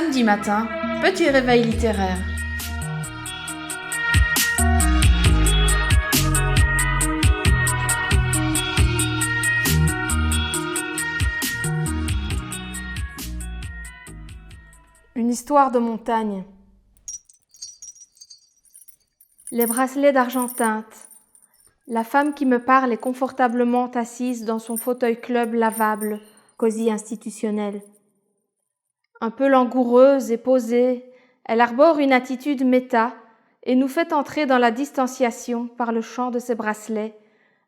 Samedi matin, petit réveil littéraire. Une histoire de montagne. Les bracelets d'argent teinte. La femme qui me parle est confortablement assise dans son fauteuil club lavable, cosy institutionnel. Un peu langoureuse et posée, elle arbore une attitude méta et nous fait entrer dans la distanciation par le chant de ses bracelets,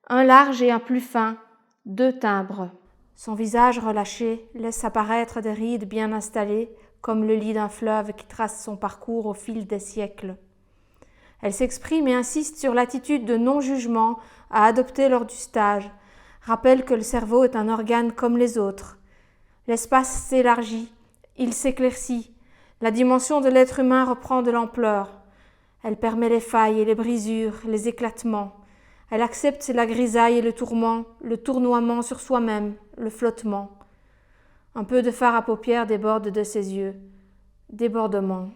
un large et un plus fin, 2 timbres. Son visage relâché laisse apparaître des rides bien installées, comme le lit d'un fleuve qui trace son parcours au fil des siècles. Elle s'exprime et insiste sur l'attitude de non-jugement à adopter lors du stage, rappelle que le cerveau est un organe comme les autres. L'espace s'élargit, il s'éclaircit, la dimension de l'être humain reprend de l'ampleur. Elle permet les failles et les brisures, les éclatements. Elle accepte la grisaille et le tourment, le tournoiement sur soi-même, le flottement. Un peu de fard à paupières déborde de ses yeux. Débordement.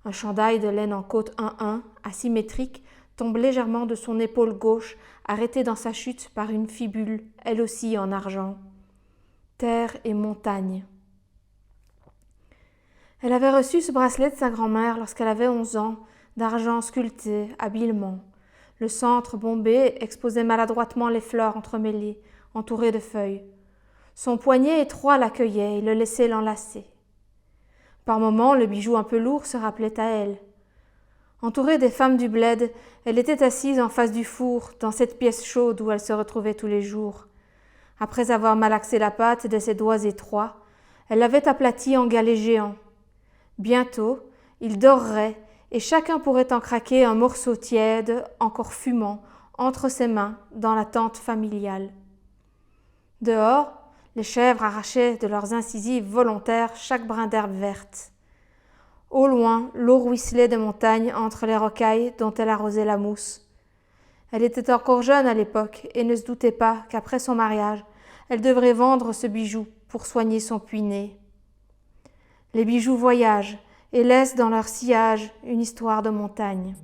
Un chandail de laine en côte 1-1, asymétrique, tombe légèrement de son épaule gauche, arrêtée dans sa chute par une fibule, elle aussi en argent. Terre et montagne. Elle avait reçu ce bracelet de sa grand-mère lorsqu'elle avait 11 ans, d'argent sculpté, habilement. Le centre bombé exposait maladroitement les fleurs entremêlées, entourées de feuilles. Son poignet étroit l'accueillait et le laissait l'enlacer. Par moments, le bijou un peu lourd se rappelait à elle. Entourée des femmes du bled, elle était assise en face du four, dans cette pièce chaude où elle se retrouvait tous les jours. Après avoir malaxé la pâte de ses doigts étroits, elle l'avait aplatie en galets géants. Bientôt, il dorerait et chacun pourrait en craquer un morceau tiède, encore fumant, entre ses mains, dans la tente familiale. Dehors, les chèvres arrachaient de leurs incisives volontaires chaque brin d'herbe verte. Au loin, l'eau ruisselait des montagnes entre les rocailles dont elle arrosait la mousse. Elle était encore jeune à l'époque et ne se doutait pas qu'après son mariage, elle devrait vendre ce bijou pour soigner son puits-né. Les bijoux voyagent et laissent dans leur sillage une histoire de montagne.